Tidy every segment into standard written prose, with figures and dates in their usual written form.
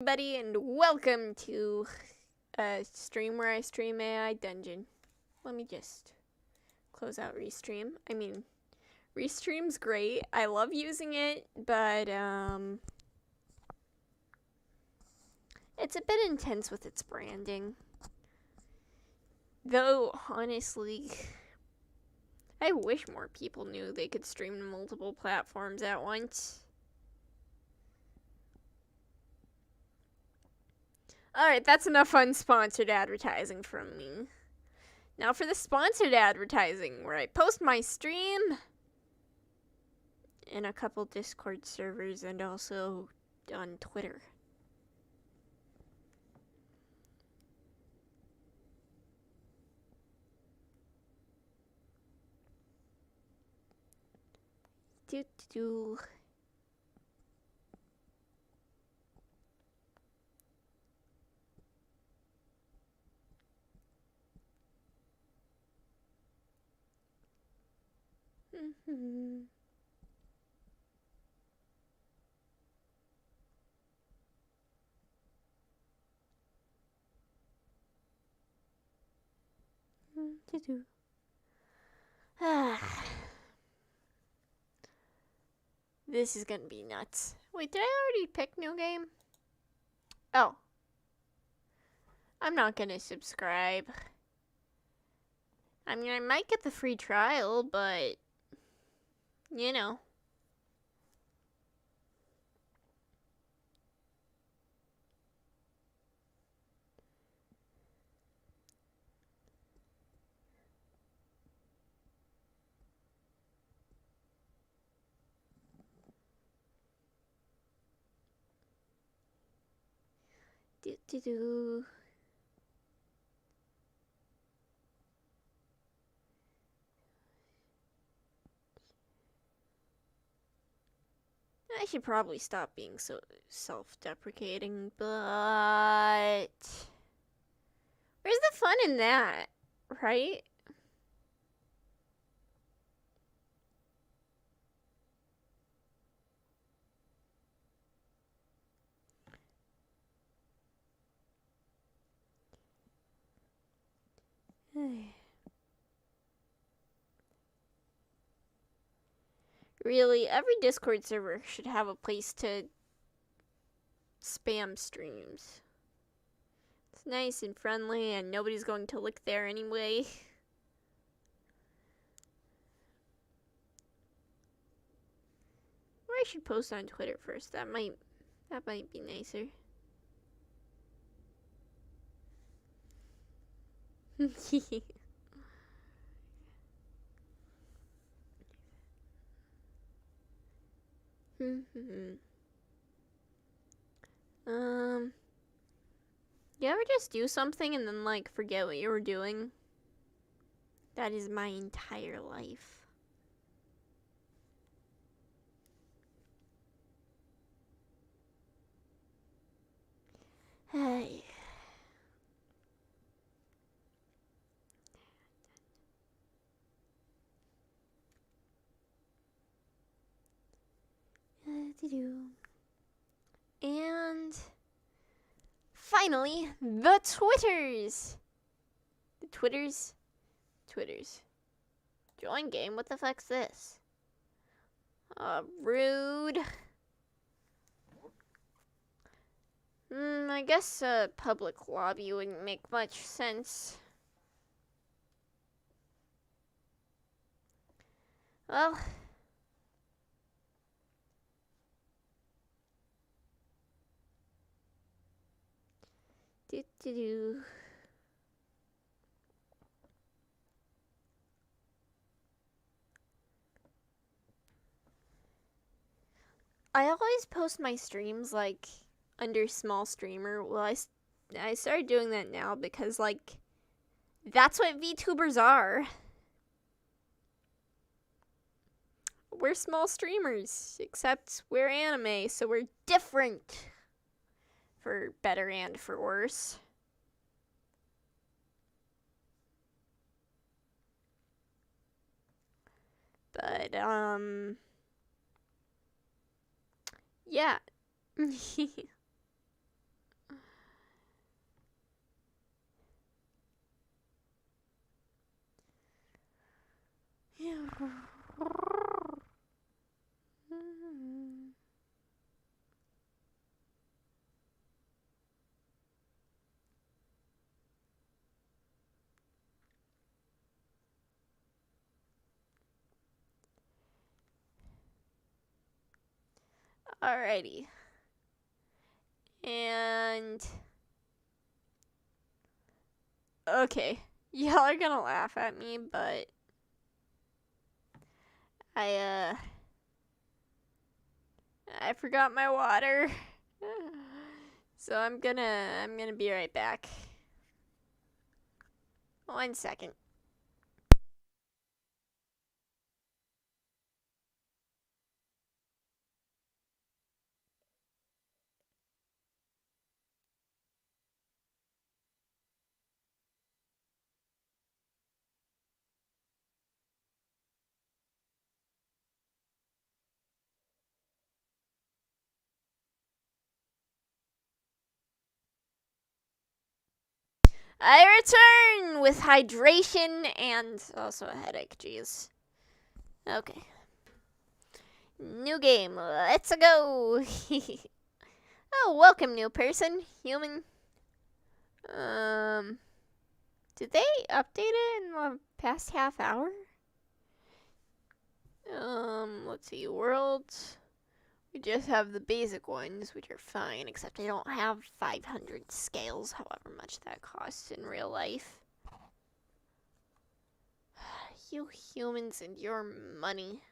Everybody, and welcome to a stream where I stream AI Dungeon. Let me just close out Restream. I mean, Restream's great. I love using it, but it's a bit intense with its branding. Though, honestly, I wish more people knew they could stream to multiple platforms at once. Alright, that's enough unsponsored advertising from me. Now for the sponsored advertising, where I post my stream in a couple Discord servers and also on Twitter. Do. This is gonna be nuts. Wait, did I already pick new game? Oh. I'm not gonna subscribe. I mean, I might get the free trial, but you know. I should probably stop being so self-deprecating, but where's the fun in that, right? Really, every Discord server should have a place to spam streams. It's nice and friendly, and nobody's going to look there anyway. Or I should post on Twitter first. That might be nicer. You ever just do something and then like forget what you were doing? That is my entire life. Hey. And finally, the Twitters. The Twitters. Join game? What the fuck's this? Rude. I guess a public lobby wouldn't make much sense. Well. I always post my streams like under small streamer. Well, I started doing that now because like that's what VTubers are. We're small streamers, except we're anime, so we're different. For better and for worse. But, yeah. Alrighty. And okay, y'all are gonna laugh at me, but I forgot my water. So I'm gonna be right back. 1 second. I return with hydration and also a headache. Jeez. Okay. New game. Let's go. Oh, welcome, new person. Human. Did they update it in the past half hour? Let's see. Worlds. We just have the basic ones, which are fine, except I don't have 500 scales, however much that costs in real life. You humans and your money.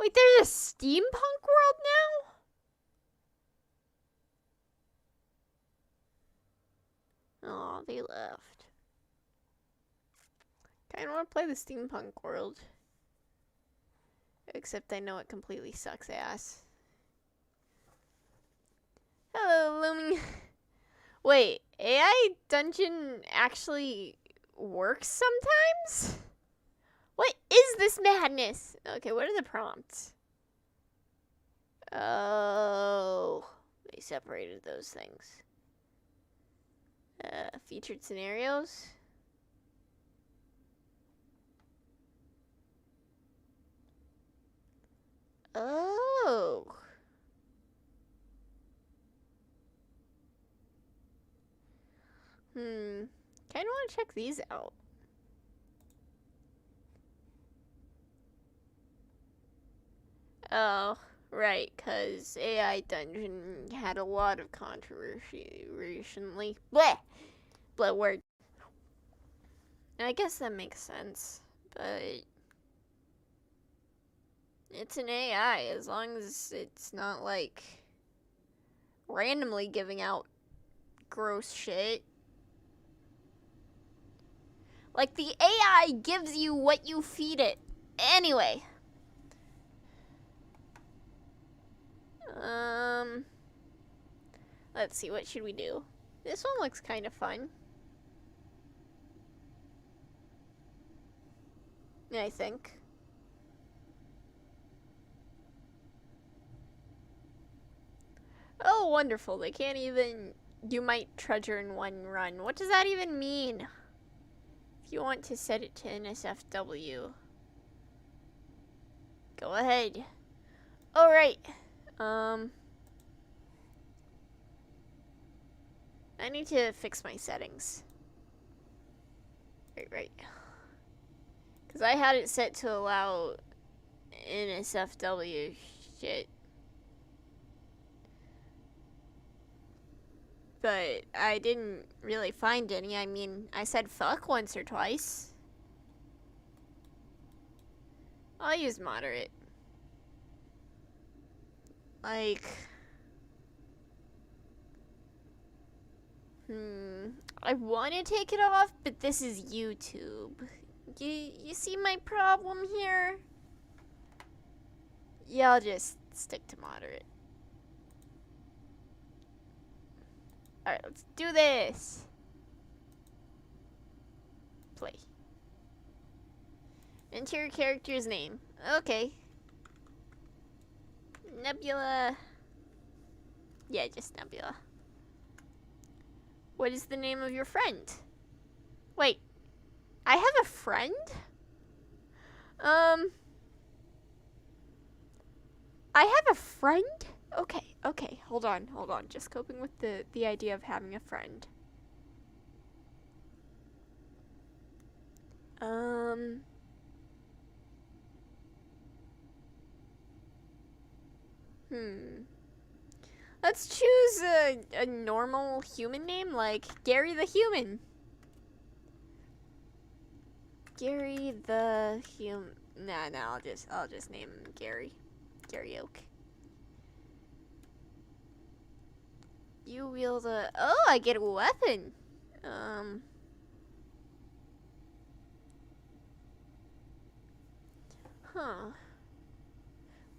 Wait, there's a steampunk world now? Oh, they left. Kinda wanna play the steampunk world. Except I know it completely sucks ass. Hello, Looming. Wait, AI Dungeon actually works sometimes? What is this madness? Okay, what are the prompts? Oh, they separated those things. Featured scenarios. Oh. Kinda wanna check these out. Oh, right, because AI Dungeon had a lot of controversy recently. Bleh! Bleh word. I guess that makes sense, but it's an AI, as long as it's not, like, randomly giving out gross shit. Like, the AI gives you what you feed it. Anyway. Let's see, what should we do? This one looks kind of fun. I think. Oh, wonderful. They can't even... You might treasure in one run. What does that even mean? If you want to set it to NSFW, go ahead. Alright. I need to fix my settings. Right. Because I had it set to allow NSFW shit. But I didn't really find any. I mean, I said fuck once or twice. I'll use moderate. Like... I want to take it off, but this is YouTube. You see my problem here? Yeah, I'll just stick to moderate. Alright, let's do this. Play. Enter your character's name. Okay. Nebula. Yeah, just Nebula. What is the name of your friend? Wait, I have a friend? I have a friend? Okay, hold on. Just coping with the idea of having a friend. Let's choose a normal human name, like Gary the Human. Gary the Human. Nah, I'll just name him Gary. Gary Oak. You wield a... Oh, I get a weapon. Huh.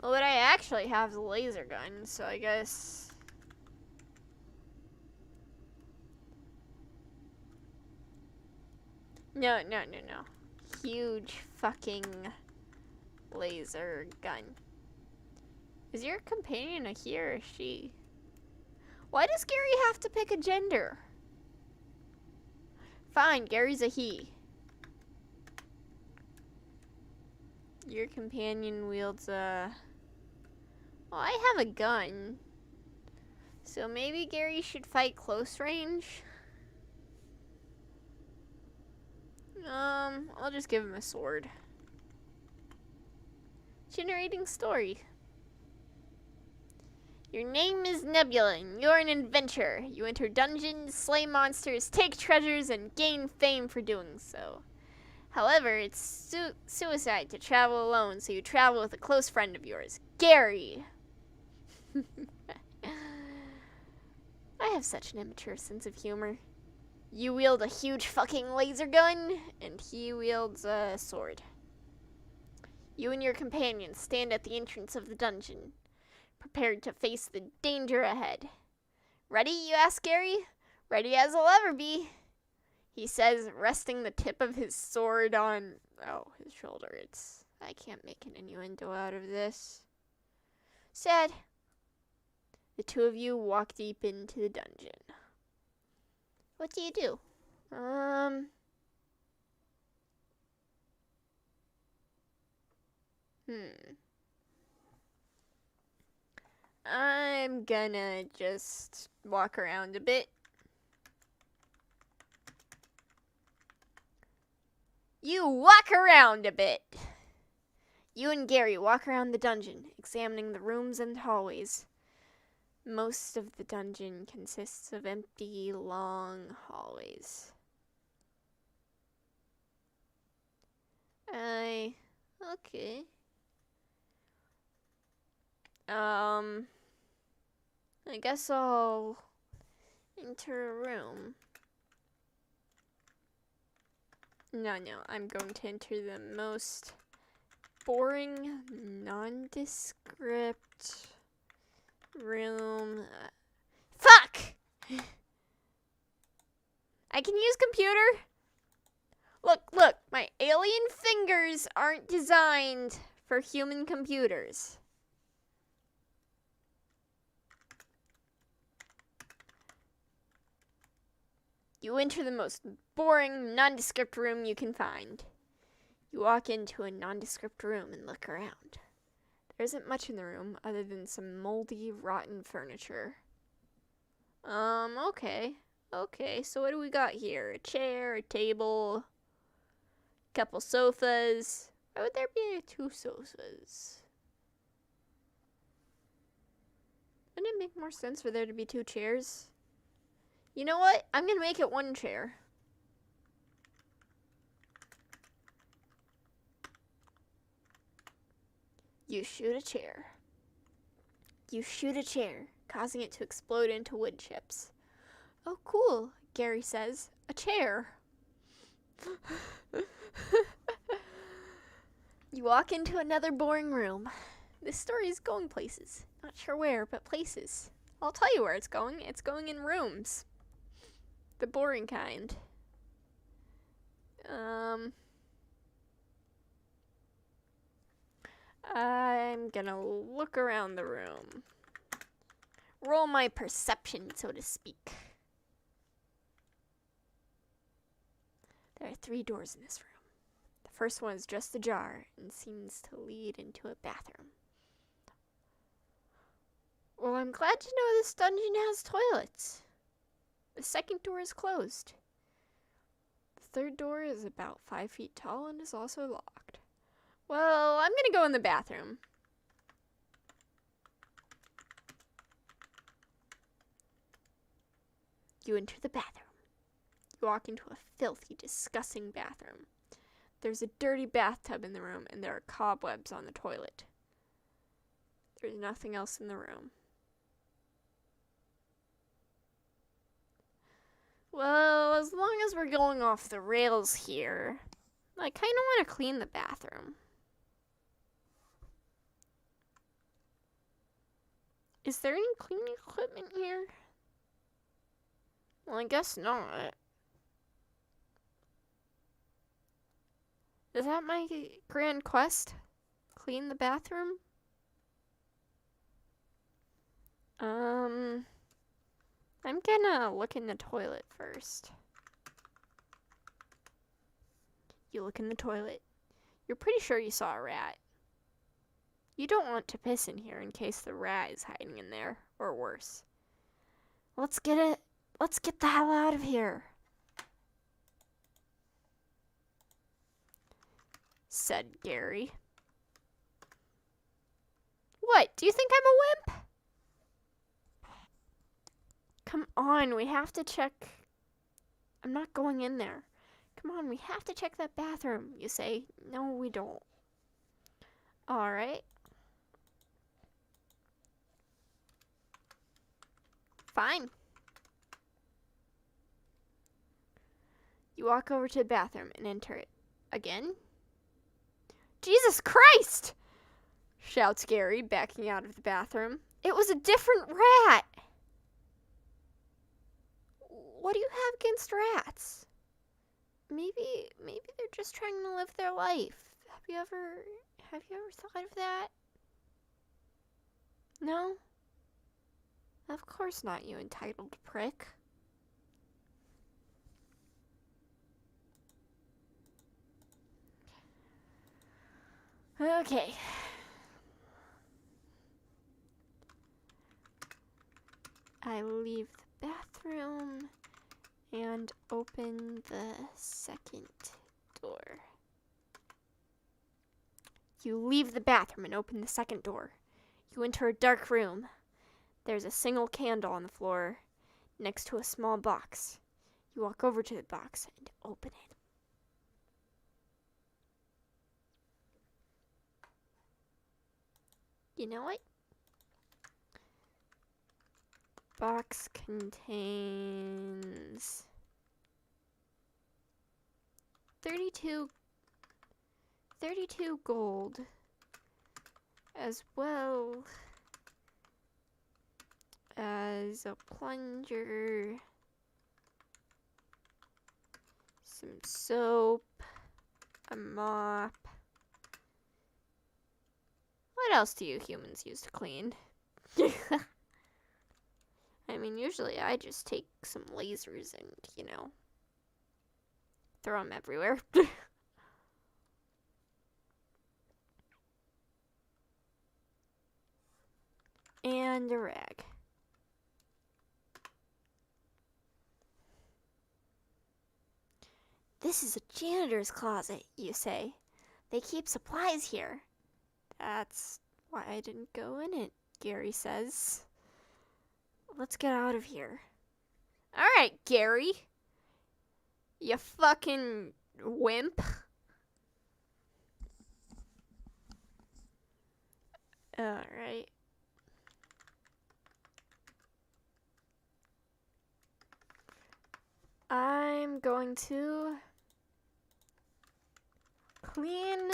Well, what I actually have is a laser gun, so I guess... No. Huge fucking laser gun. Is your companion a he or a she? Why does Gary have to pick a gender? Fine, Gary's a he. Your companion wields a... Well, I have a gun. So maybe Gary should fight close range? I'll just give him a sword. Generating story. Your name is Nebula, and you're an adventurer. You enter dungeons, slay monsters, take treasures, and gain fame for doing so. However, it's suicide to travel alone, so you travel with a close friend of yours, Gary. I have such an immature sense of humor. You wield a huge fucking laser gun, and he wields a sword. You and your companion stand at the entrance of the dungeon, prepared to face the danger ahead. Ready, you ask Gary? Ready as I'll ever be, he says, resting the tip of his sword on, his shoulder. I can't make an innuendo out of this. Sad. The two of you walk deep into the dungeon. What do you do? I'm gonna just walk around a bit. You walk around a bit. You and Gary walk around the dungeon, examining the rooms and hallways. Most of the dungeon consists of empty, long hallways. Okay. I guess I'll enter a room. No, I'm going to enter the most boring, nondescript room. Fuck! I can use computer. Look, my alien fingers aren't designed for human computers. You enter the most boring, nondescript room you can find. You walk into a nondescript room and look around. There isn't much in the room other than some moldy, rotten furniture. Okay, so what do we got here? A chair, a table, a couple sofas. Why would there be 2 sofas? Wouldn't it make more sense for there to be 2 chairs? You know what? I'm gonna make it 1 chair. You shoot a chair. You shoot a chair, causing it to explode into wood chips. Oh, cool, Gary says. A chair. You walk into another boring room. This story is going places. Not sure where, but places. I'll tell you where it's going. It's going in rooms. The boring kind. I'm gonna look around the room. Roll my perception, so to speak. There are 3 doors in this room. The first one is just ajar and seems to lead into a bathroom. Well, I'm glad to know this dungeon has toilets. The second door is closed. The third door is about 5 feet tall and is also locked. Well, I'm gonna go in the bathroom. You enter the bathroom. You walk into a filthy, disgusting bathroom. There's a dirty bathtub in the room, and there are cobwebs on the toilet. There's nothing else in the room. Well, as long as we're going off the rails here, I kind of want to clean the bathroom. Is there any cleaning equipment here? Well, I guess not. Is that my grand quest? Clean the bathroom? I'm gonna look in the toilet first. You look in the toilet. You're pretty sure you saw a rat. You don't want to piss in here in case the rat is hiding in there, or worse. Let's get the hell out of here, said Gary. What, do you think I'm a wimp? Come on, we have to check. I'm not going in there. Come on, we have to check that bathroom, you say. No, we don't. Alright. Fine. You walk over to the bathroom and enter it. Again? Jesus Christ! Shouts Gary, backing out of the bathroom. It was a different rat! What do you have against rats? Maybe they're just trying to live their life. Have you ever thought of that? No? Of course not, you entitled prick. Okay. I leave the bathroom and open the second door. You leave the bathroom and open the second door. You enter a dark room. There's a single candle on the floor next to a small box. You walk over to the box and open it. You know what? Box contains 32 gold, as well as a plunger, some soap, a mop. What else do you humans use to clean? I mean, usually I just take some lasers and, throw them everywhere. And a rag. This is a janitor's closet, you say. They keep supplies here. That's why I didn't go in it, Gary says. Let's get out of here. Alright, Gary. You fucking wimp. Alright. I'm going to clean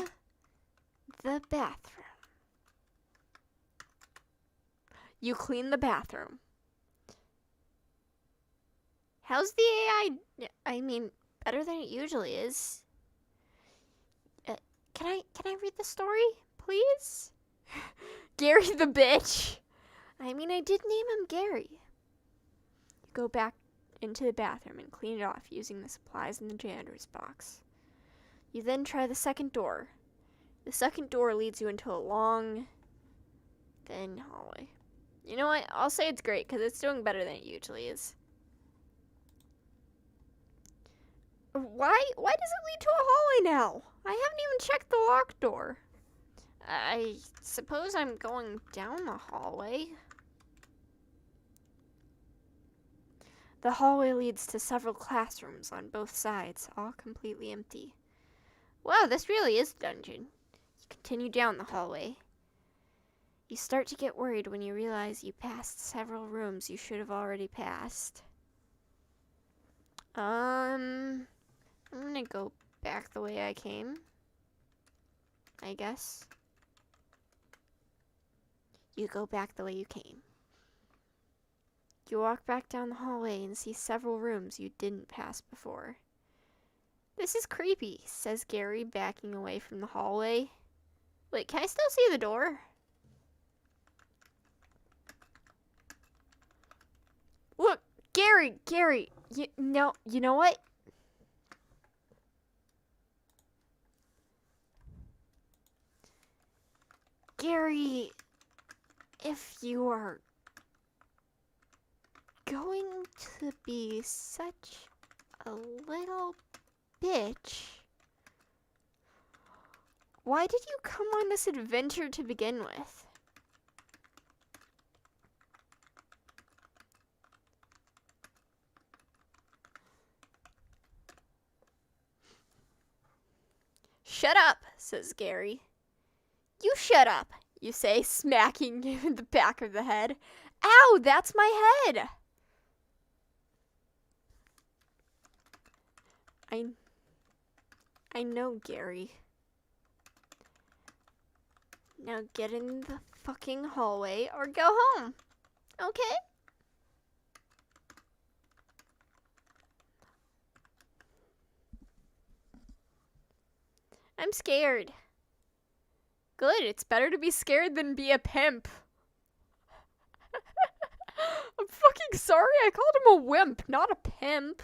the bathroom. You clean the bathroom. How's the AI? I mean, better than it usually is. Can I read the story, please? Gary the bitch. I mean, I did name him Gary. You go back into the bathroom and clean it off using the supplies in the janitor's box. You then try the second door. The second door leads you into a long, thin hallway. You know what? I'll say it's great because it's doing better than it usually is. Why does it lead to a hallway now? I haven't even checked the locked door. I suppose I'm going down the hallway. The hallway leads to several classrooms on both sides, all completely empty. Wow, this really is a dungeon. You continue down the hallway. You start to get worried when you realize you passed several rooms you should have already passed. I'm gonna go back the way I came, I guess. You go back the way you came. You walk back down the hallway and see several rooms you didn't pass before. This is creepy, says Gary, backing away from the hallway. Wait, can I still see the door? Look, Gary, you know what? Gary, if you are going to be such a little bitch, why did you come on this adventure to begin with? Shut up, says Gary. You shut up, you say, smacking him in the back of the head. Ow, that's my head! I know, Gary. Now get in the fucking hallway or go home, okay? I'm scared. Good, it's better to be scared than be a pimp. I'm fucking sorry, I called him a wimp, not a pimp.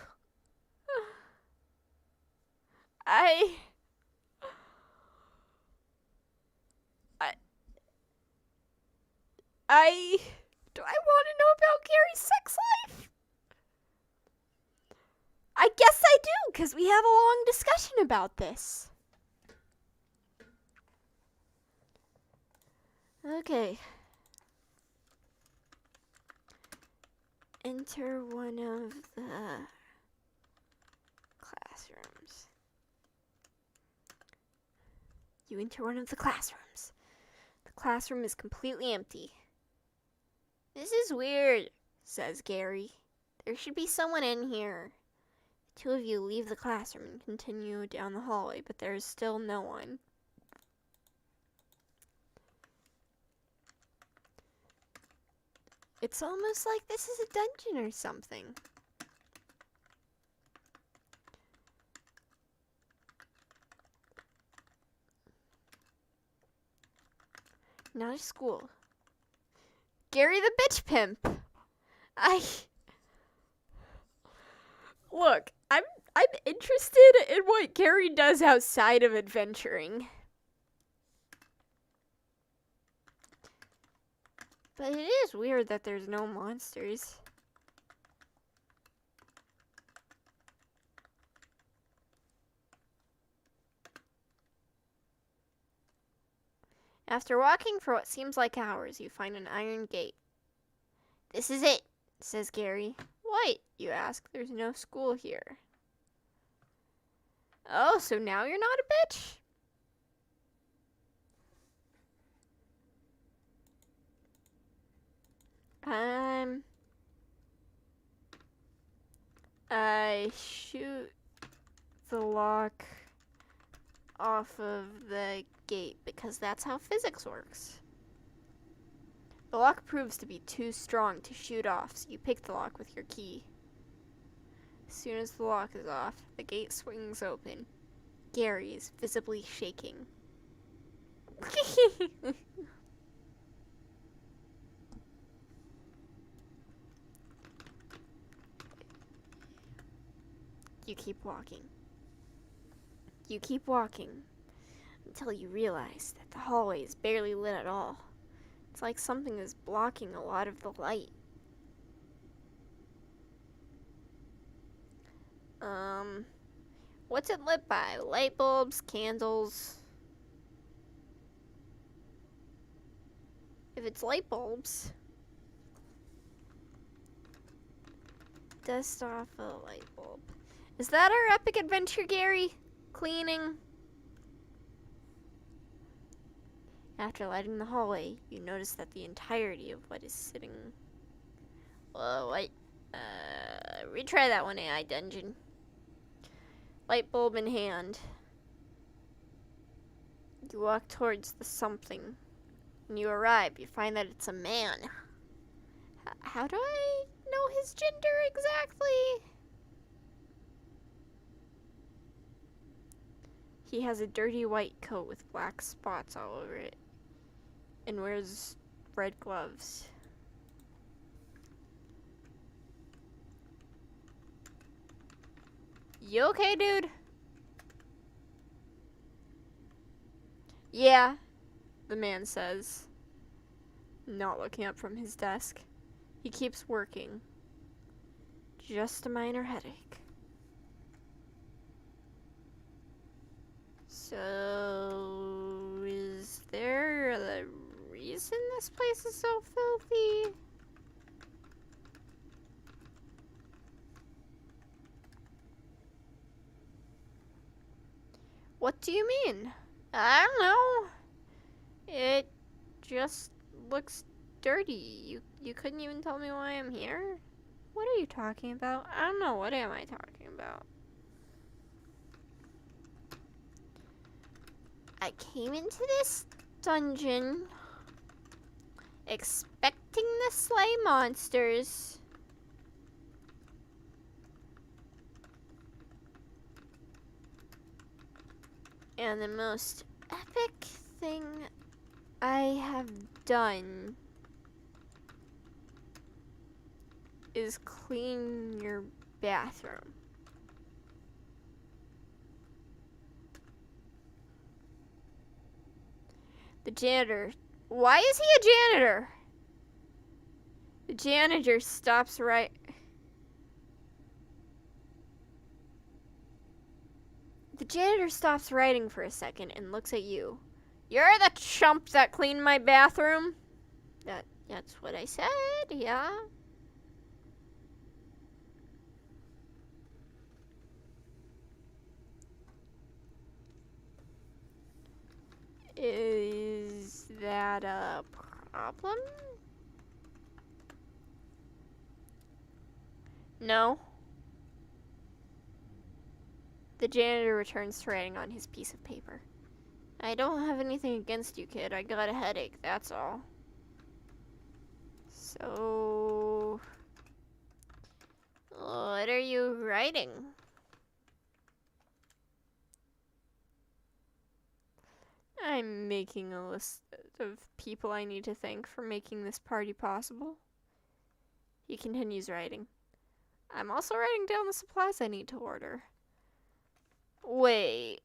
Do I want to know about Gary's sex life? I guess I do, because we have a long discussion about this. Okay. Enter one of the classrooms. You enter one of the classrooms. The classroom is completely empty. This is weird, says Gary. There should be someone in here. The two of you leave the classroom and continue down the hallway, but there is still no one. It's almost like this is a dungeon or something. Not a school. Gary the bitch pimp. Look, I'm interested in what Gary does outside of adventuring. But it is weird that there's no monsters. After walking for what seems like hours, you find an iron gate. This is it, says Gary. What? You ask. There's no school here. Oh, so now you're not a bitch? I shoot the lock off of the gate because that's how physics works. The lock proves to be too strong to shoot off, so you pick the lock with your key. As soon as the lock is off, the gate swings open. Gary is visibly shaking. You keep walking. You keep walking until you realize that the hallway is barely lit at all. It's like something is blocking a lot of the light. What's it lit by? Light bulbs, candles? If it's light bulbs, dust off a light bulb. Is that our epic adventure, Gary? Cleaning? After lighting the hallway, you notice that the entirety of what is sitting... Whoa, wait. Retry that one, AI dungeon. Light bulb in hand. You walk towards the something. When you arrive, you find that it's a man. How do I know his gender exactly? He has a dirty white coat with black spots all over it and wears red gloves. You okay, dude? Yeah, the man says, not looking up from his desk. He keeps working. Just a minor headache. So, is there a reason this place is so filthy? What do you mean? I don't know. It just looks dirty. You couldn't even tell me why I'm here? What are you talking about? I don't know. What am I talking about? I came into this dungeon expecting the slay monsters. And the most epic thing I have done is clean your bathroom. The janitor. Why is he a janitor? The janitor stops right. The janitor stops writing for a second and looks at you. You're the chump that cleaned my bathroom? That's what I said, yeah. Is that a problem? No. The janitor returns to writing on his piece of paper. I don't have anything against you, kid. I got a headache, that's all. So... what are you writing? I'm making a list of people I need to thank for making this party possible. He continues writing. I'm also writing down the supplies I need to order. Wait.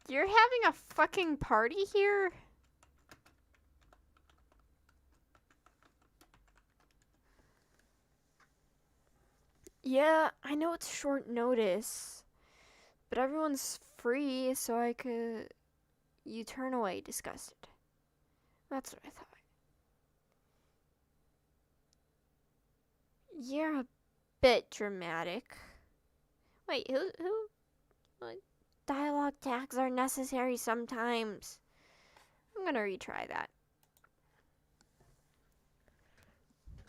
You're having a fucking party here? Yeah, I know it's short notice, but everyone's free, so I could... You turn away, disgusted. That's what I thought. You're a bit dramatic. Wait, who? What? Dialogue tags are necessary sometimes. I'm gonna retry that.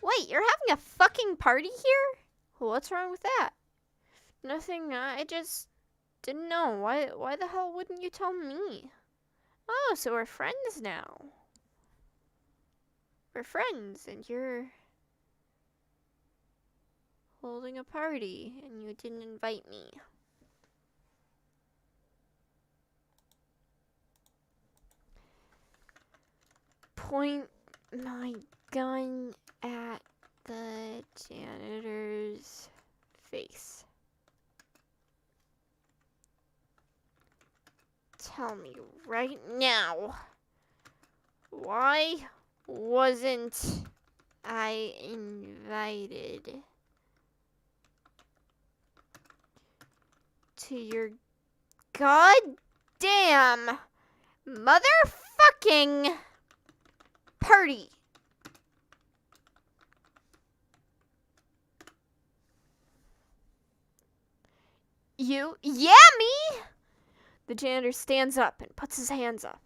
Wait, you're having a fucking party here? What's wrong with that? Nothing, I just didn't know. Why the hell wouldn't you tell me? Oh, so we're friends now. We're friends, and you're holding a party, and you didn't invite me. Point my gun at the janitor's face. Tell me right now, why wasn't I invited to your goddamn motherfucking party? You? Yeah, me! The janitor stands up and puts his hands up.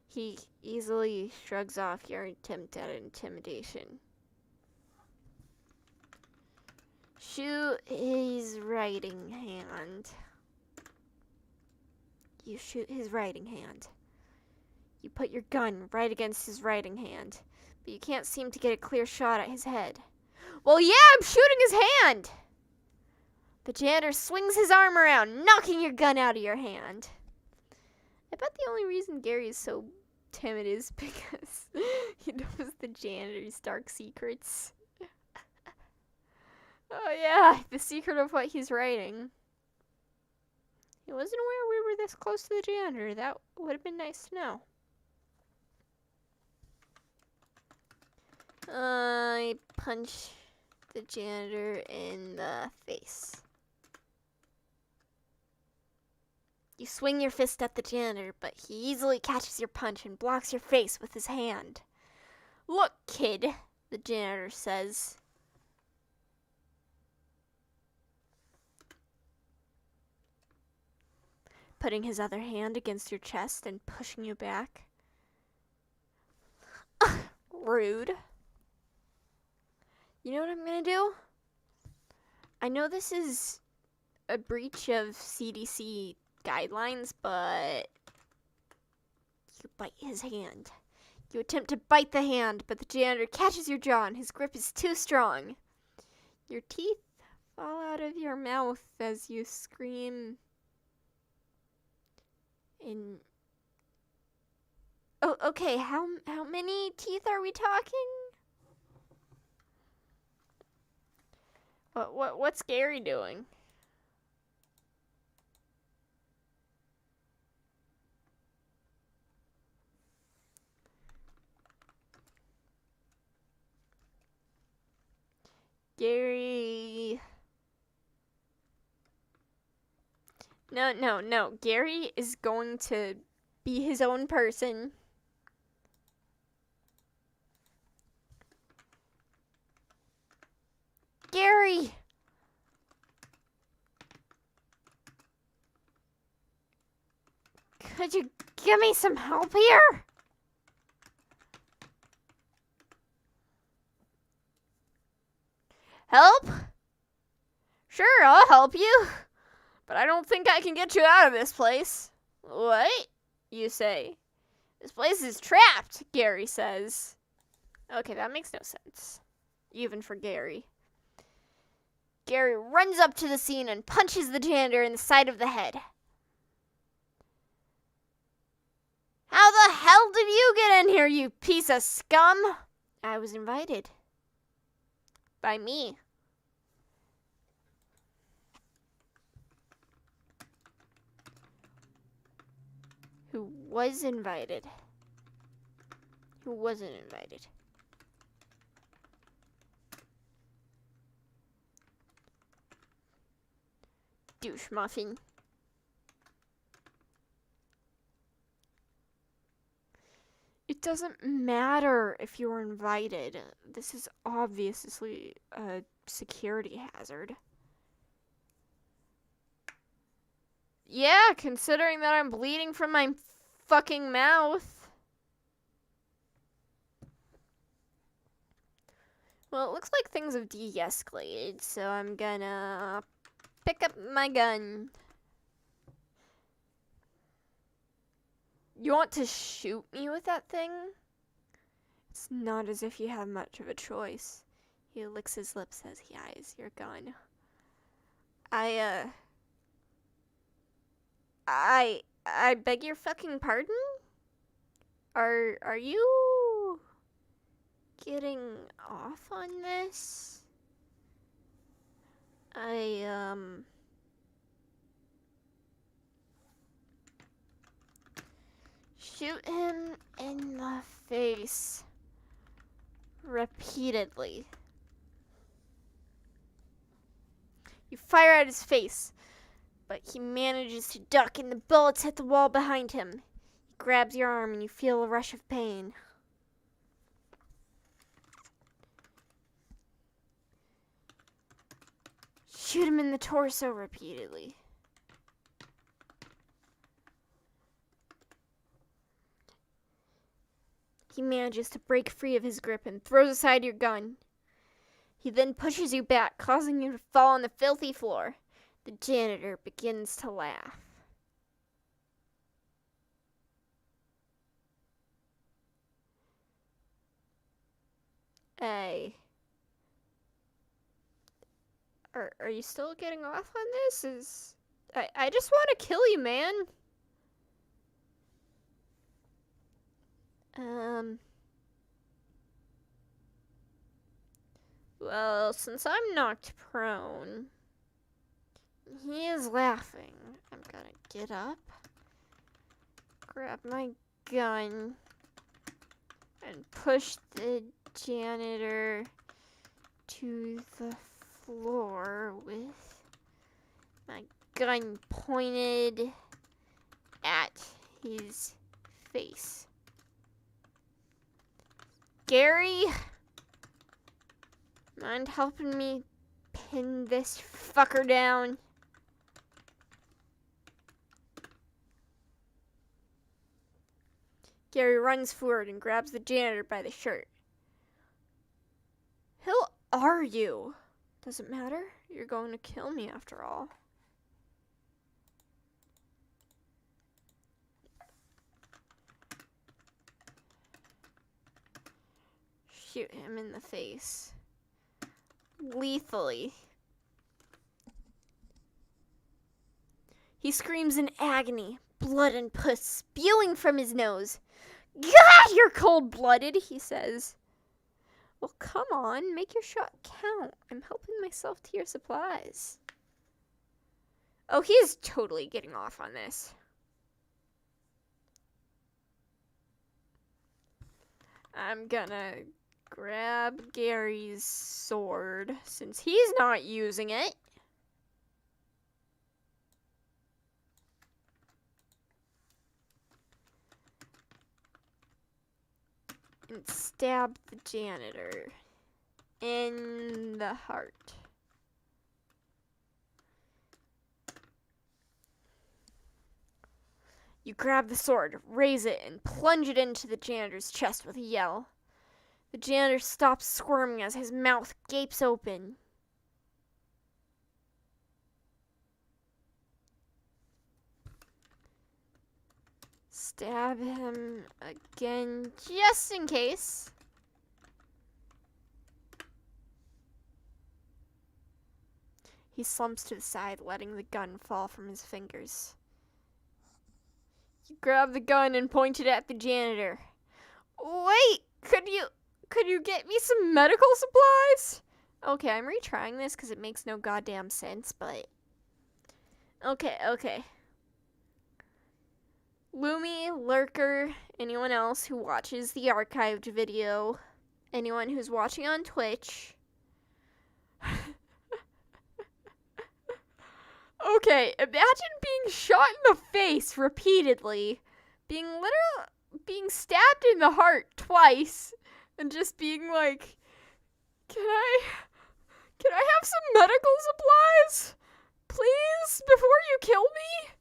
He easily shrugs off your attempt at intimidation. Shoot his writing hand. You shoot his writing hand. You put your gun right against his writing hand, but you can't seem to get a clear shot at his head. Well, yeah, I'm shooting his hand! The janitor swings his arm around, knocking your gun out of your hand. I bet the only reason Gary is so timid is because he knows the janitor's dark secrets. Oh yeah, the secret of what he's writing. He wasn't aware we were this close to the janitor. That would have been nice to know. I punch the janitor in the face. You swing your fist at the janitor, but he easily catches your punch and blocks your face with his hand. Look, kid, the janitor says. Putting his other hand against your chest and pushing you back. Rude. You know what I'm gonna do? I know this is a breach of CDC guidelines, but you bite his hand. You attempt to bite the hand, but the janitor catches your jaw and his grip is too strong. Your teeth fall out of your mouth as you scream in... Oh, okay, how many teeth are we talking? What's Gary doing? Gary... No. Gary is going to be his own person. Gary! Could you give me some help here? Help? Sure, I'll help you. But I don't think I can get you out of this place. What? You say. This place is trapped, Gary says. Okay, that makes no sense. Even for Gary. Gary runs up to the scene and punches the janitor in the side of the head. How the hell did you get in here, you piece of scum? I was invited. By me. Who was invited? Who wasn't invited? Douche muffin. It doesn't matter if you were invited. This is obviously a security hazard. Yeah, considering that I'm bleeding from my fucking mouth. Well, it looks like things have de-escalated, so I'm gonna pick up my gun. You want to shoot me with that thing? It's not as if you have much of a choice. He licks his lips as he eyes your gun. I beg your fucking pardon? Are you... getting off on this. Shoot him in the face repeatedly. You fire at his face, but he manages to duck and the bullets hit the wall behind him. He grabs your arm and you feel a rush of pain. Shoot him in the torso repeatedly. He manages to break free of his grip and throws aside your gun. He then pushes you back, causing you to fall on the filthy floor. The janitor begins to laugh. Hey. Are you still getting off on this? I just want to kill you, man. Well, since I'm knocked prone, he is laughing. I'm gonna get up, grab my gun, and push the janitor to the floor with my gun pointed at his face. Gary, mind helping me pin this fucker down? Gary runs forward and grabs the janitor by the shirt. Who are you? Doesn't matter. You're going to kill me after all. Shoot him in the face. Lethally. He screams in agony, blood and pus spewing from his nose. God, you're cold-blooded, he says. Well, come on, make your shot count. I'm helping myself to your supplies. Oh, he is totally getting off on this. I'm gonna grab Gary's sword since he's not using it. And stab the janitor in the heart. You grab the sword, raise it, and plunge it into the janitor's chest with a yell. The janitor stops squirming as his mouth gapes open. Stab him again, just in case. He slumps to the side, letting the gun fall from his fingers. You grab the gun and point it at the janitor. Wait, could you get me some medical supplies? Okay, I'm retrying this because it makes no goddamn sense, but... Okay. Lumi, Lurker, anyone else who watches the archived video, anyone who's watching on Twitch. Okay, imagine being shot in the face repeatedly, being stabbed in the heart twice, and just being like, can I have some medical supplies, please, before you kill me?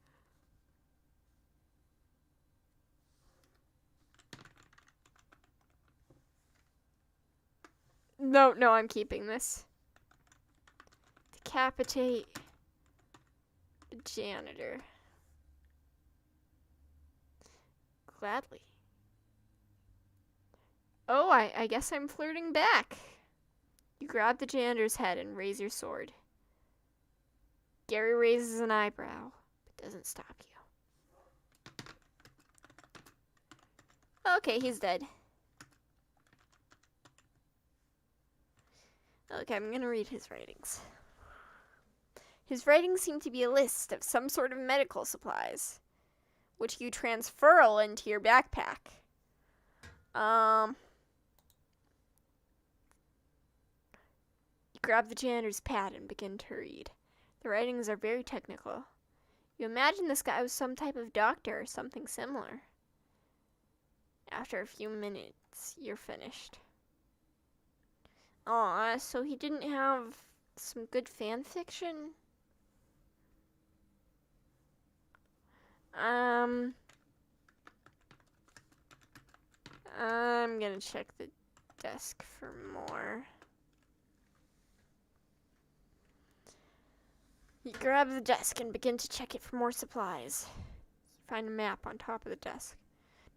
No, I'm keeping this. Decapitate the janitor. Gladly. Oh, I guess I'm flirting back. You grab the janitor's head and raise your sword. Gary raises an eyebrow, but doesn't stop you. Okay, he's dead. Okay, I'm gonna read his writings. His writings seem to be a list of some sort of medical supplies, which you transfer into your backpack. You grab the janitor's pad and begin to read. The writings are very technical. You imagine this guy was some type of doctor or something similar. After a few minutes, you're finished. Aw, so he didn't have some good fan fiction? I'm gonna check the desk for more. You grab the desk and begin to check it for more supplies. You find a map on top of the desk.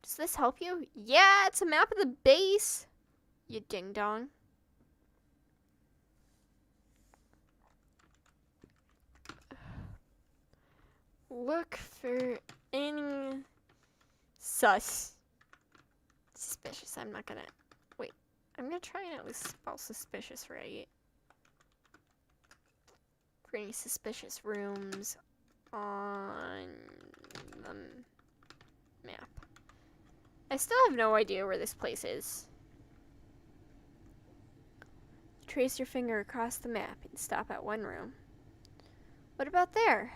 Does this help you? Yeah, it's a map of the base, you ding-dong. Look for any suspicious. I'm not gonna, wait, I'm gonna try and at least spell suspicious right. For any suspicious rooms on the map. I still have no idea where this place is. You trace your finger across the map and stop at one room. What about there?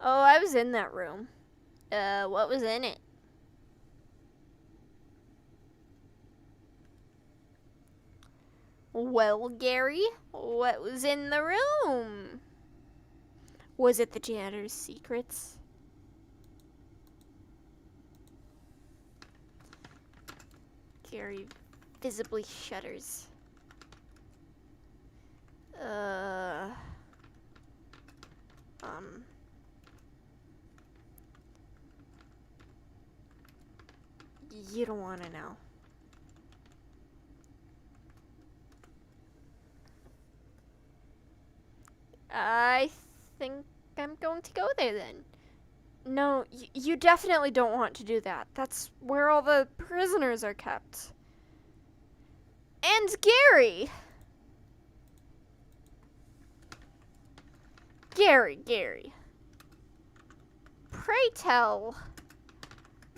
Oh, I was in that room. What was in it? Well, Gary, what was in the room? Was it the janitor's secrets? Gary visibly shudders. You don't want to know. I think I'm going to go there then. No, you definitely don't want to do that. That's where all the prisoners are kept. And Gary! Gary. Pray tell,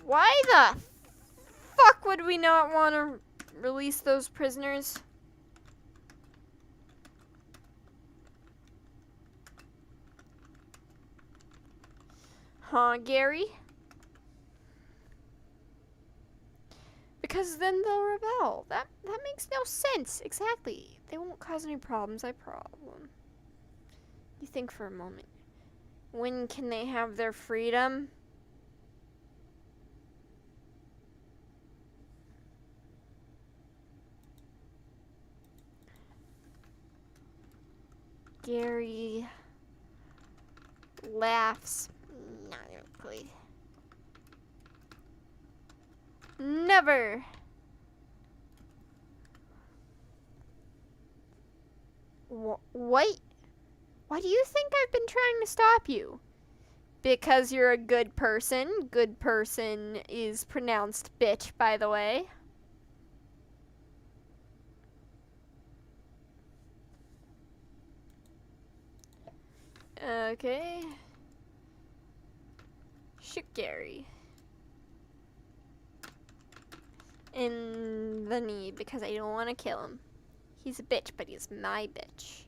why the fuck would we not want to release those prisoners? Huh, Gary? Because then they'll rebel. That makes no sense. Exactly. They won't cause any problems, I problem. You think for a moment. When can they have their freedom? Gary laughs. Not really. Never. What? Why do you think I've been trying to stop you? Because you're a good person. Good person is pronounced bitch, by the way. Okay. Shoot Gary. In the knee, because I don't want to kill him. He's a bitch, but he's my bitch.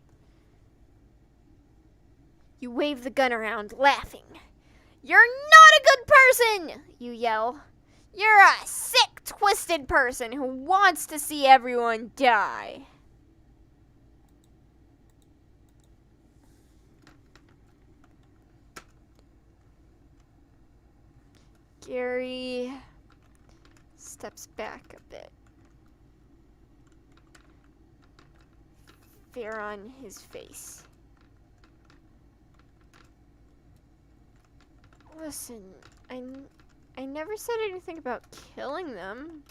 You wave the gun around, laughing. You're not a good person, you yell. You're a sick, twisted person who wants to see everyone die. Gary steps back a bit. Fear on his face. Listen, I never said anything about killing them.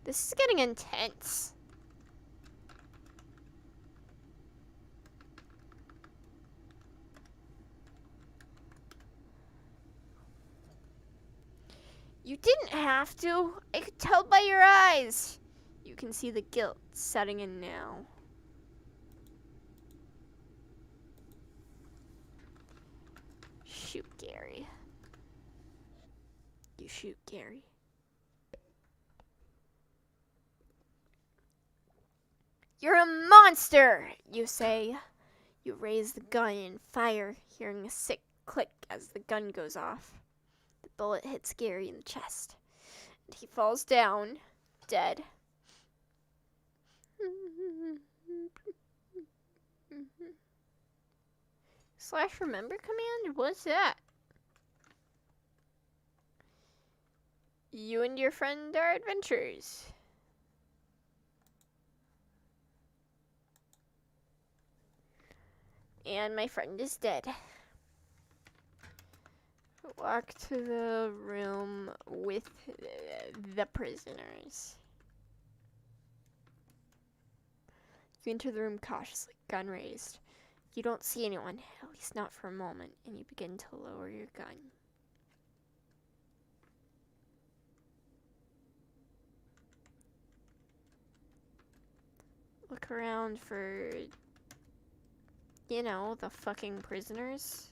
This is getting intense. You didn't have to. I could tell by your eyes. You can see the guilt setting in now. Shoot, Gary. You shoot, Gary. You're a monster, you say. You raise the gun and fire, hearing a sick click as the gun goes off. The bullet hits Gary in the chest, and he falls down, dead. / remember command? What's that? You and your friend are adventurers. And my friend is dead. Walk to the room with the prisoners. You enter the room cautiously, gun raised. You don't see anyone, at least not for a moment, and you begin to lower your gun. Look around for, you know, the fucking prisoners.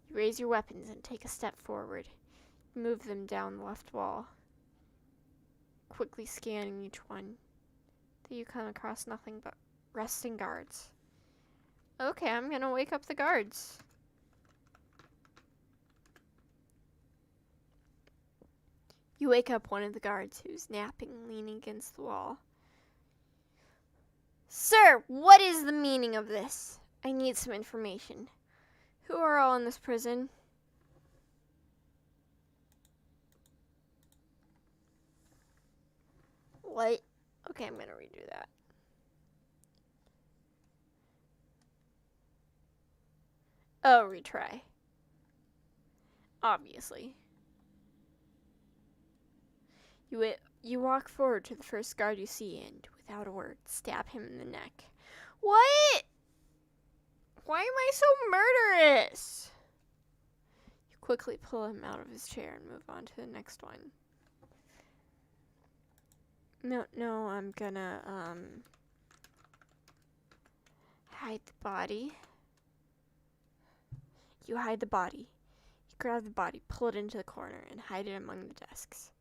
You raise your weapons and take a step forward. You move them down the left wall, quickly scanning each one. Then you come across nothing but resting guards. Okay, I'm gonna wake up the guards. You wake up one of the guards who's napping, leaning against the wall. Sir, what is the meaning of this? I need some information. Who are all in this prison? What? Okay, I'm gonna redo that. Oh, retry. Obviously. You walk forward to the first guard you see and, without a word, stab him in the neck. What? Why am I so murderous? You quickly pull him out of his chair and move on to the next one. No, I'm gonna, hide the body. You hide the body. You grab the body, pull it into the corner, and hide it among the desks.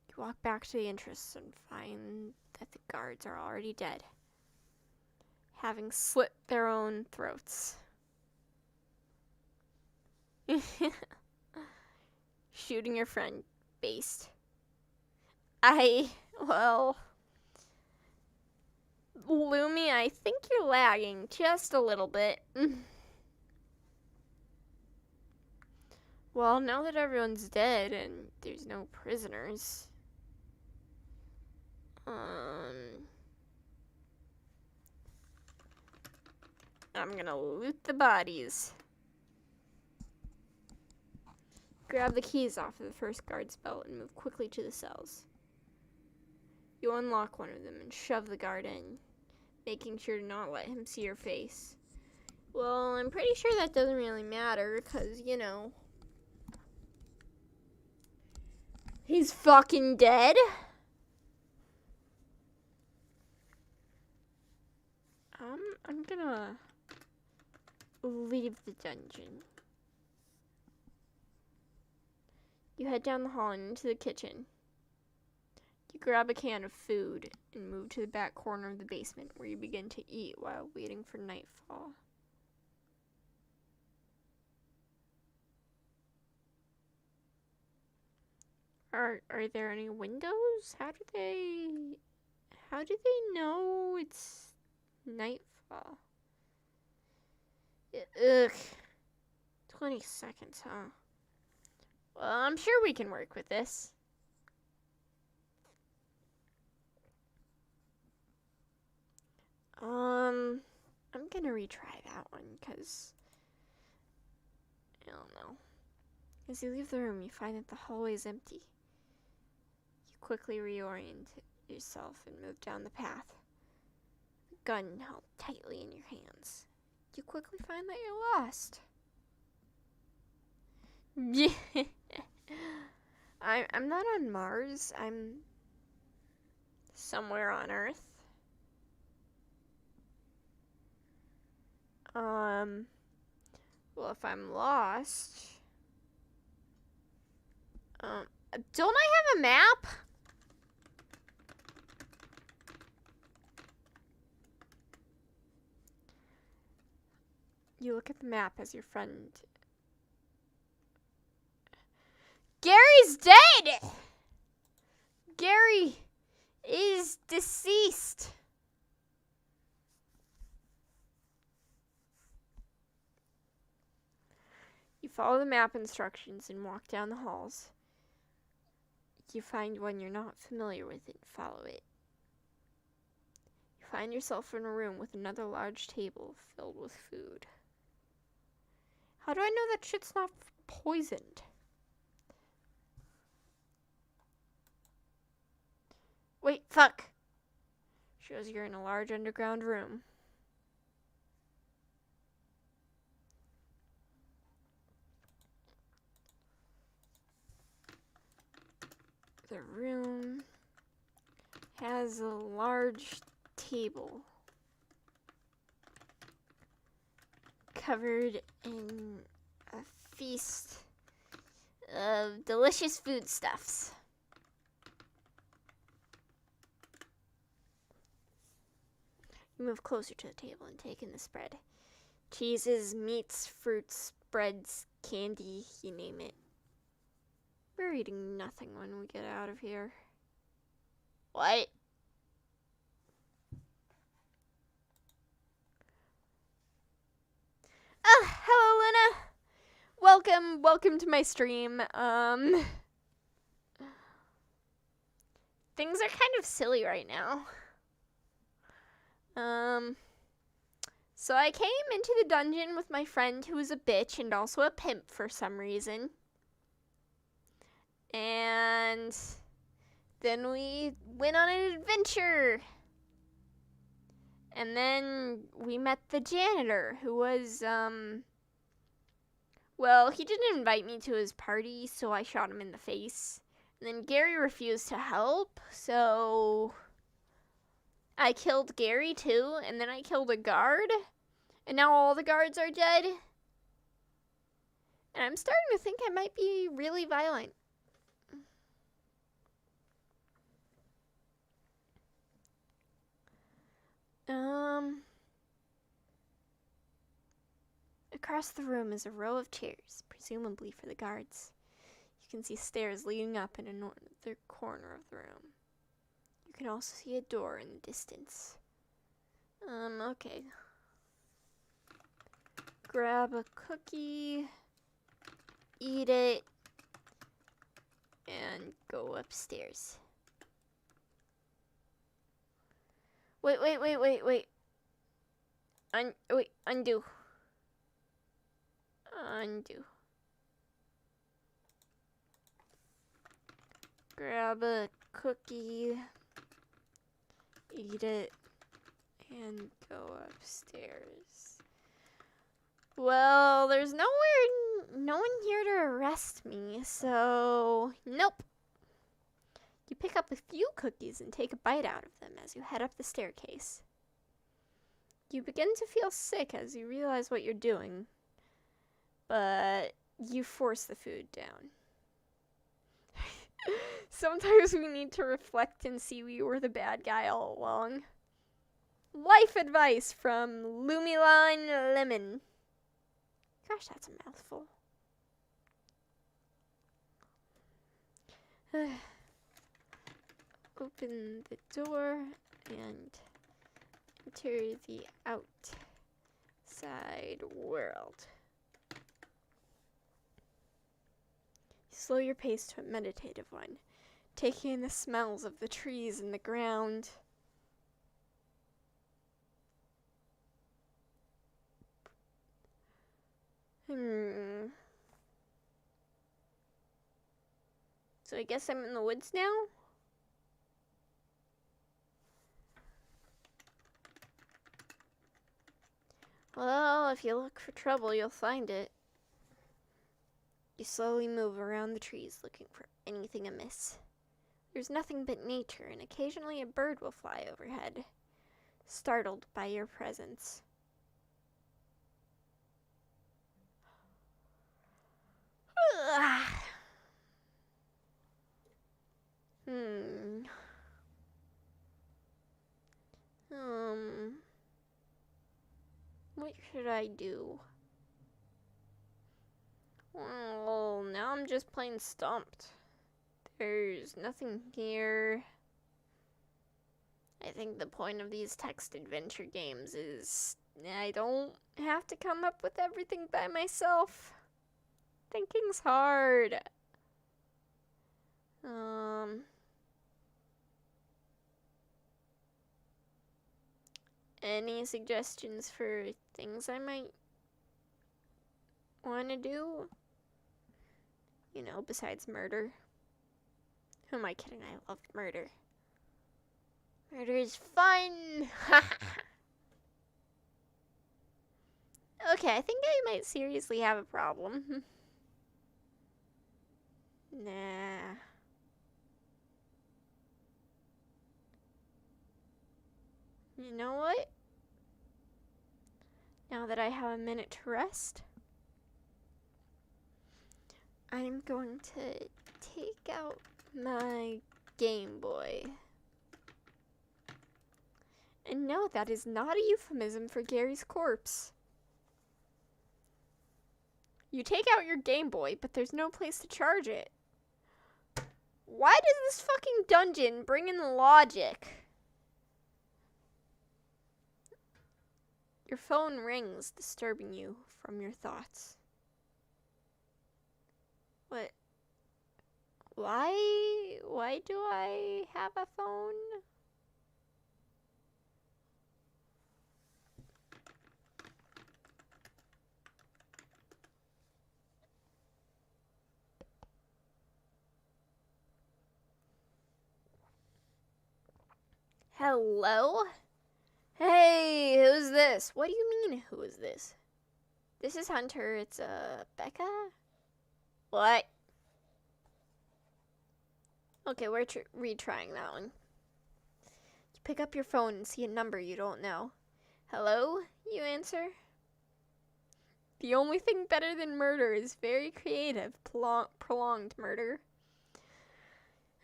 You walk back to the entrance and find that the guards are already dead, having slit their own throats. Shooting your friend, based. Well, Lumi, I think you're lagging just a little bit. Well, now that everyone's dead and there's no prisoners, I'm gonna loot the bodies. Grab the keys off of the first guard's belt and move quickly to the cells. You unlock one of them and shove the guard in, making sure to not let him see your face. Well, I'm pretty sure that doesn't really matter, because, you know, he's fucking dead. I'm gonna leave the dungeon. You head down the hall and into the kitchen. You grab a can of food and move to the back corner of the basement, where you begin to eat while waiting for nightfall. Are there any windows? How do they know it's nightfall? Ugh. 20 seconds, huh? Well, I'm sure we can work with this. I'm gonna retry that one, because I don't know. As you leave the room, you find that the hallway is empty. You quickly reorient yourself and move down the path, the gun held tightly in your hands. You quickly find that you're lost. Yeah. I'm not on Mars. I'm somewhere on Earth. Well, if I'm lost, don't I have a map? You look at the map as your friend. Gary's dead! Gary is deceased. You follow the map instructions and walk down the halls. You find one you're not familiar with and follow it. You find yourself in a room with another large table filled with food. How do I know that shit's not poisoned? Wait, fuck. Shows you're in a large underground room. The room has a large table covered in a feast of delicious foodstuffs. You move closer to the table and take in the spread. Cheeses, meats, fruits, breads, candy, you name it. We're eating nothing when we get out of here. What? Oh, hello, Luna. Welcome to my stream. Things are kind of silly right now. So I came into the dungeon with my friend who was a bitch and also a pimp for some reason. And then we went on an adventure. And then we met the janitor who was, well, he didn't invite me to his party, so I shot him in the face. And then Gary refused to help, so I killed Gary too, and then I killed a guard. And now all the guards are dead. And I'm starting to think I might be really violent. Across the room is a row of chairs, presumably for the guards. You can see stairs leading up in another corner of the room. You can also see a door in the distance. Okay. Grab a cookie, eat it, and go upstairs. Wait. Undo. Grab a cookie, eat it, and go upstairs. Well, there's no one here to arrest me, so nope. You pick up a few cookies and take a bite out of them as you head up the staircase. You begin to feel sick as you realize what you're doing, but you force the food down. Sometimes we need to reflect and see we were the bad guy all along. Life advice from Lumiline Lemon. Gosh, that's a mouthful. Open the door and enter the outside world. Slow your pace to a meditative one, taking in the smells of the trees and the ground. So I guess I'm in the woods now? Well, if you look for trouble, you'll find it. You slowly move around the trees looking for anything amiss. There's nothing but nature, and occasionally a bird will fly overhead, startled by your presence. What should I do? Well, now I'm just plain stumped. There's nothing here. I think the point of these text adventure games is I don't have to come up with everything by myself. Thinking's hard. Any suggestions for things I might want to do? You know, besides murder. Who am I kidding? I love murder. Murder is fun! Okay, I think I might seriously have a problem. Nah. You know what? Now that I have a minute to rest, I'm going to take out my Game Boy. And no, that is not a euphemism for Gary's corpse. You take out your Game Boy, but there's no place to charge it. Why does this fucking dungeon bring in the logic? Your phone rings, disturbing you from your thoughts. What? Why do I have a phone? Hello? Hey, who's this? What do you mean, who is this? This is Hunter. It's, Becca? What? Okay, we're retrying that one. You pick up your phone and see a number you don't know. Hello? You answer. The only thing better than murder is very creative, prolonged murder.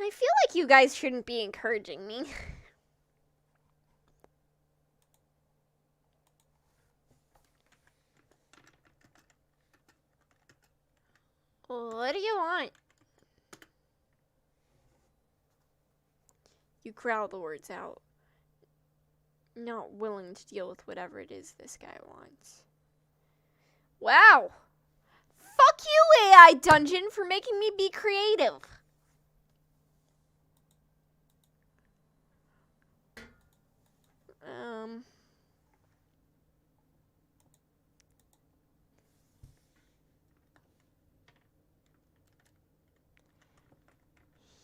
I feel like you guys shouldn't be encouraging me. What do you want? You growl the words out, not willing to deal with whatever it is this guy wants. Wow! Fuck you, AI Dungeon, for making me be creative.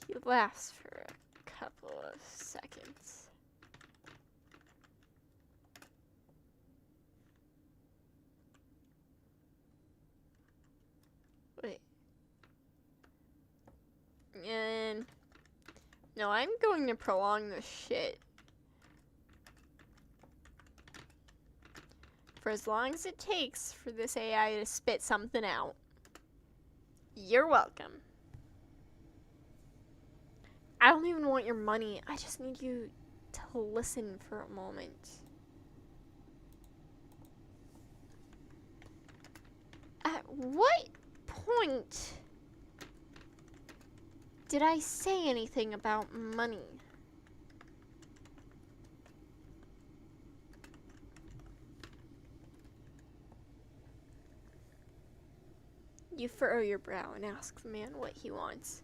He laughs for a couple of seconds. Wait. And no, I'm going to prolong this shit for as long as it takes for this AI to spit something out. You're welcome. I don't even want your money. I just need you to listen for a moment. At what point did I say anything about money? You furrow your brow and ask the man what he wants.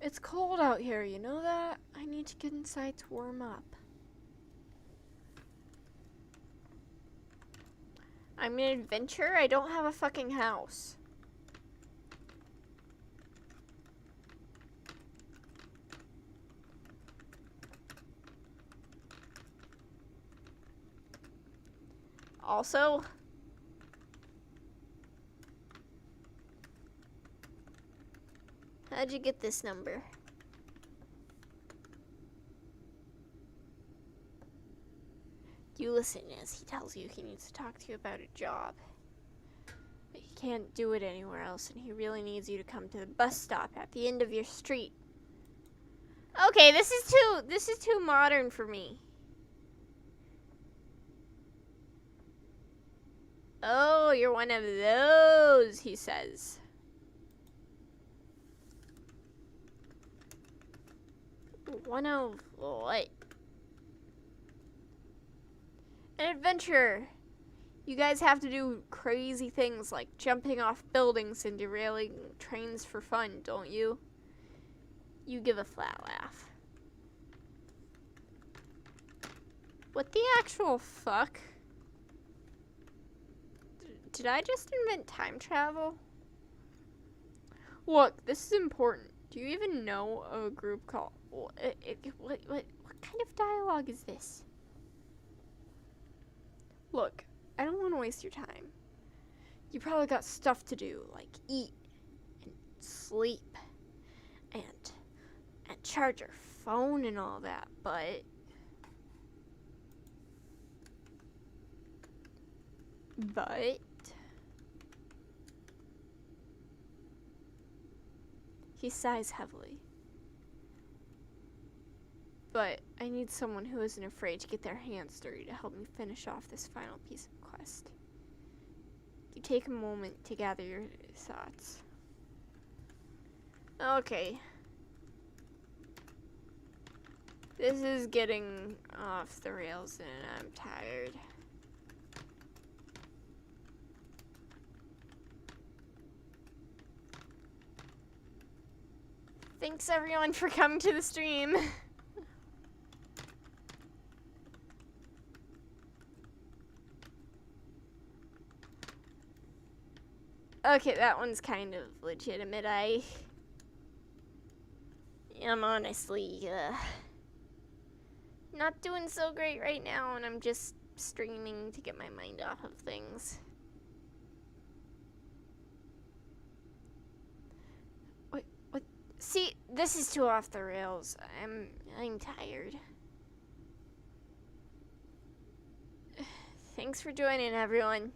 It's cold out here, you know that? I need to get inside to warm up. I'm an adventurer. I don't have a fucking house. Also, How'd you get this number? You listen as he tells you he needs to talk to you about a job. But he can't do it anywhere else, and he really needs you to come to the bus stop at the end of your street. Okay, this is too modern for me. Oh, you're one of those, he says. One of what? An adventure. You guys have to do crazy things like jumping off buildings and derailing trains for fun, don't you? You give a flat laugh. What the actual fuck? Did I just invent time travel? Look, this is important. Do you even know a group called... What kind of dialogue is this? Look, I don't want to waste your time. You probably got stuff to do, like eat and sleep and charge your phone and all that, but... He sighs heavily. But I need someone who isn't afraid to get their hands dirty to help me finish off this final piece of quest. You take a moment to gather your thoughts. Okay. This is getting off the rails and I'm tired. Thanks everyone for coming to the stream. Okay, that one's kind of legitimate. I am honestly not doing so great right now, and I'm just streaming to get my mind off of things. What? See, this is too off the rails. I'm tired. Thanks for joining, everyone.